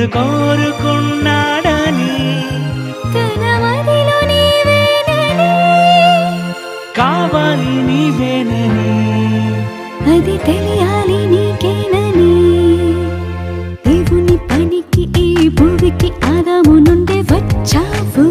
నిన్ను కోరుకున్నాడని తన మదిలో నీవేనని కావాలి నీవేనని అది తెలియాలి నీకేనని దేవుని పనికి ఈ భూమికి ఆదాము నుండి వచ్చావు